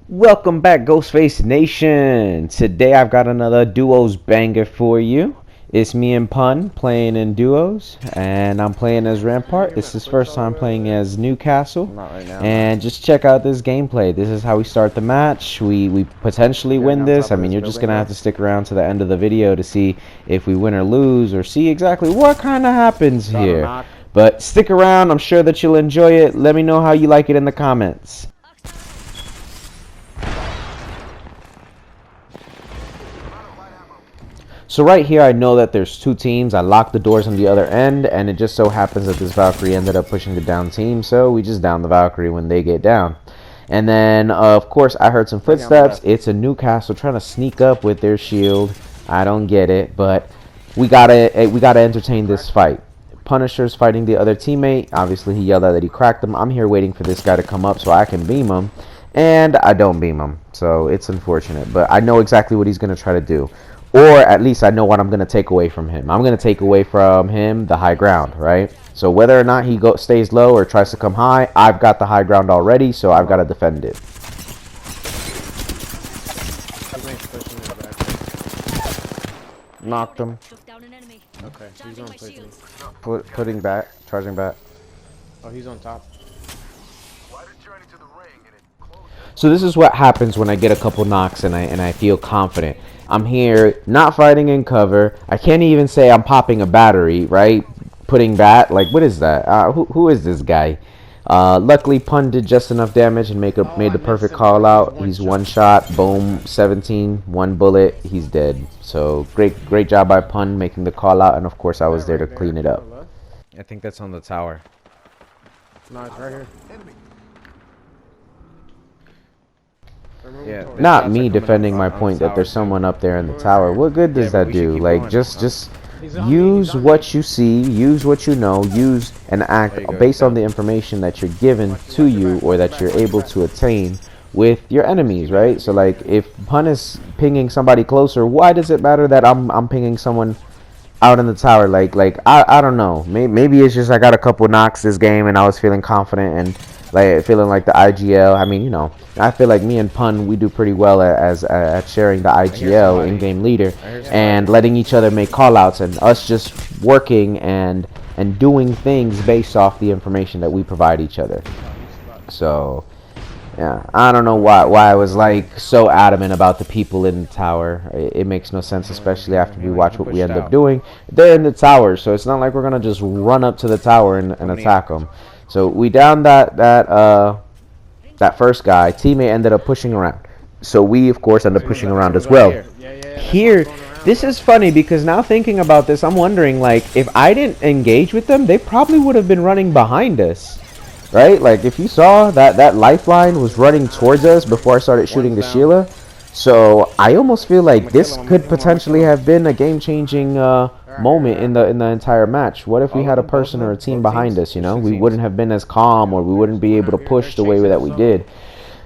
Welcome back, Ghostface Nation. Today I've got another duos banger for you. It's me and Pun playing in duos, and I'm playing as Rampart. It's his first time playing as Newcastle. And just check out this gameplay. This is how we start the match. We potentially win this. I mean, you're just gonna have to stick around to the end of the video to see if we win or lose, or see exactly what kind of happens here. But stick around. I'm sure that you'll enjoy it. Let me know how you like it in the comments. So right here, I know that there's two teams. I locked the doors on the other end, and it just so happens that this Valkyrie ended up pushing the down team, so we just down the Valkyrie when they get down. And then, of course, I heard some footsteps. It's a Newcastle trying to sneak up with their shield. I don't get it, but we gotta entertain this fight. Punisher's fighting the other teammate. Obviously, he yelled out that he cracked him. I'm here waiting for this guy to come up so I can beam him, and I don't beam him, so it's unfortunate. But I know exactly what he's gonna try to do. Or at least I know what I'm going to take away from him. I'm going to take away from him the high ground, right? So whether or not he stays low or tries to come high, I've got the high ground already, so I've got to defend it. Knocked him. Okay, he's on placement. Putting back, charging back. Oh, he's on top. So this is what happens when I get a couple knocks and I feel confident. I'm here, not fighting in cover. I can't even say I'm popping a battery, right? Putting bat, like, what is that? Who is this guy? Luckily, Pun did just enough damage and made the perfect call out. He's one shot, boom, 17, one bullet, he's dead. So great job by Pun making the call out, and of course I was there to clean it up. I think that's on the tower. No, it's right here. Yeah, not me defending my point that there's someone up there in the tower. What good does that do? Like, just use what you see, use what you know, use and act based on the information that you're given to you or that you're able to attain with your enemies, right? So like, if Pun is pinging somebody closer, why does it matter that I'm pinging someone out in the tower? Like I don't know. Maybe it's just I got a couple knocks this game and I was feeling confident and like feeling like the IGL. I mean, you know, I feel like me and Pun, we do pretty well at sharing the IGL in-game leader and letting each other make callouts, and us just working and doing things based off the information that we provide each other. So yeah, I don't know why I was like so adamant about the people in the tower. It makes no sense, especially after we watch what we end up doing. They're in the tower, so it's not like we're gonna just run up to the tower and attack them. So we downed that first guy. Teammate ended up pushing around, so we of course end up pushing around as well. Here, this is funny because now thinking about this, I'm wondering, like, if I didn't engage with them, they probably would have been running behind us, right? Like, if you saw that lifeline was running towards us before I started shooting the Sheila. So I almost feel like this could potentially have been a game-changing moment in the entire match. What if we had a person or a team behind us? You know, we wouldn't have been as calm, or we wouldn't be able to push the way that we did.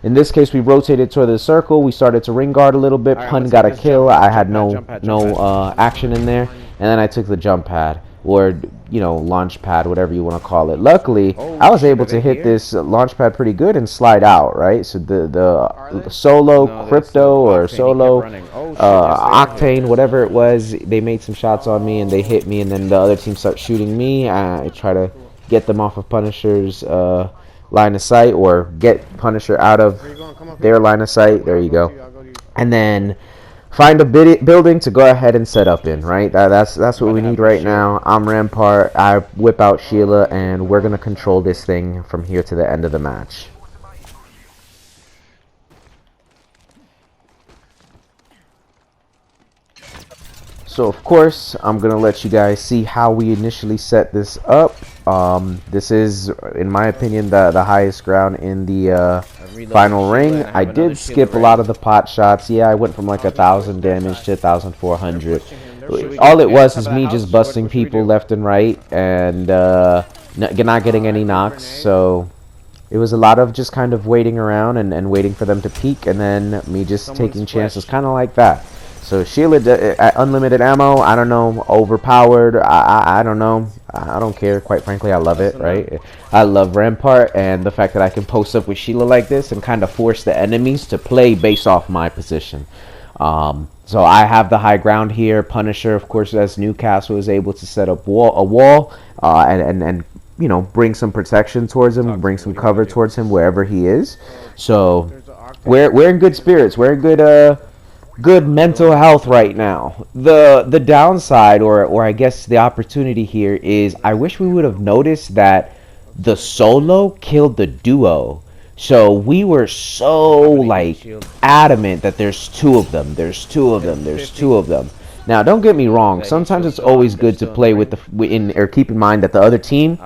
In this case, we rotated toward the circle. We started to ring guard a little bit. Pun got a kill. I had no action in there, and then I took the jump pad, or you know, launch pad, whatever you want to call it. Luckily, I was able to hit this launch pad pretty good and slide out, right? So the solo crypto or solo octane, whatever it was, they made some shots on me and they hit me, and then the other team started shooting me. I try to get them off of Punisher's line of sight, or get Punisher out of their line of sight. There you go. And then find a building to go ahead and set up in, right? That's what we need right now. I'm Rampart. I whip out Sheila, and we're going to control this thing from here to the end of the match. So, of course, I'm going to let you guys see how we initially set this up. This is, in my opinion, the highest ground in the final ring. I did skip a lot of the pot shots. Yeah, I went from like 1,000 damage to 1,400. All it was is me just busting people left and right and not getting any knocks. So it was a lot of just kind of waiting around and waiting for them to peek, and then me just taking chances kind of like that. So Sheila, unlimited ammo. I don't know, overpowered. I don't know. I don't care. Quite frankly, I love it. Right? I love Rampart and the fact that I can post up with Sheila like this and kind of force the enemies to play based off my position. So I have the high ground here. Punisher, of course, as Newcastle is able to set up a wall, and you know, bring some protection towards him, bring some cover towards him wherever he is. So we're in good spirits. We're in good mental health right now. The downside, or I guess the opportunity here is, I wish we would have noticed that the solo killed the duo. So we were so like adamant that there's two of them. There's two of them. There's two of them. Now, don't get me wrong. Sometimes it's always good to play with or keep in mind that the other team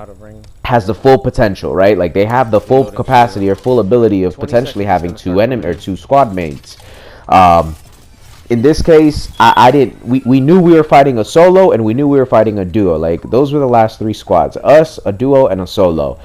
has the full potential, right? Like they have the full capacity or full ability of potentially having two enemy or two squad mates. In this case, I didn't. We knew we were fighting a solo and we knew we were fighting a duo. Like those were the last three squads: us, a duo, and a solo.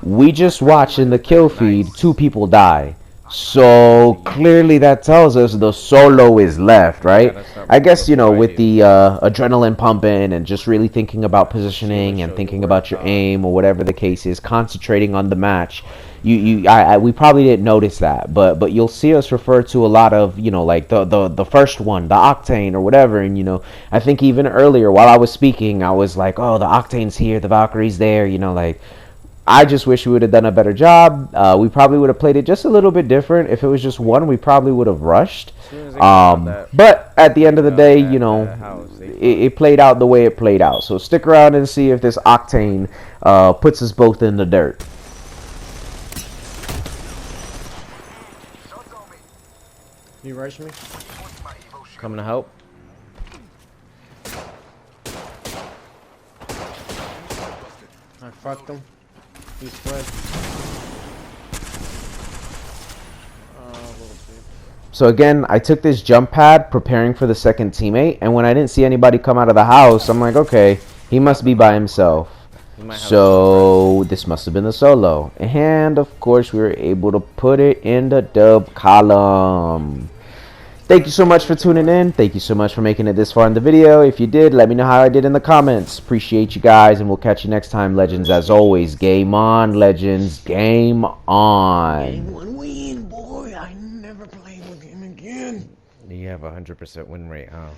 We just watched in the kill feed 2 people die. So clearly that tells us the solo is left, right? I guess, you know, with the adrenaline pumping and just really thinking about positioning and thinking about your aim or whatever the case is, concentrating on the match. We probably didn't notice that, but you'll see us refer to a lot of, you know, like the first one, the Octane or whatever. And, you know, I think even earlier while I was speaking, I was like, oh, the Octane's here, the Valkyrie's there, you know, like. I just wish we would have done a better job. We probably would have played it just a little bit different. If it was just one, we probably would have rushed. But at the end of the day, you know, it played out the way it played out. So stick around and see if this Octane puts us both in the dirt. You rush me? Coming to help. I fucked him. He's fled. So again, I took this jump pad preparing for the second teammate, and when I didn't see anybody come out of the house, I'm like, okay, he must be by himself. So this must have been the solo. And of course, we were able to put it in the dub column. Thank you so much for tuning in. Thank you so much for making it this far in the video. If you did, let me know how I did in the comments. Appreciate you guys, and we'll catch you next time, Legends. As always, game on, Legends. Game on. Game one win, boy. I never play the game again. You have a 100% win rate, huh?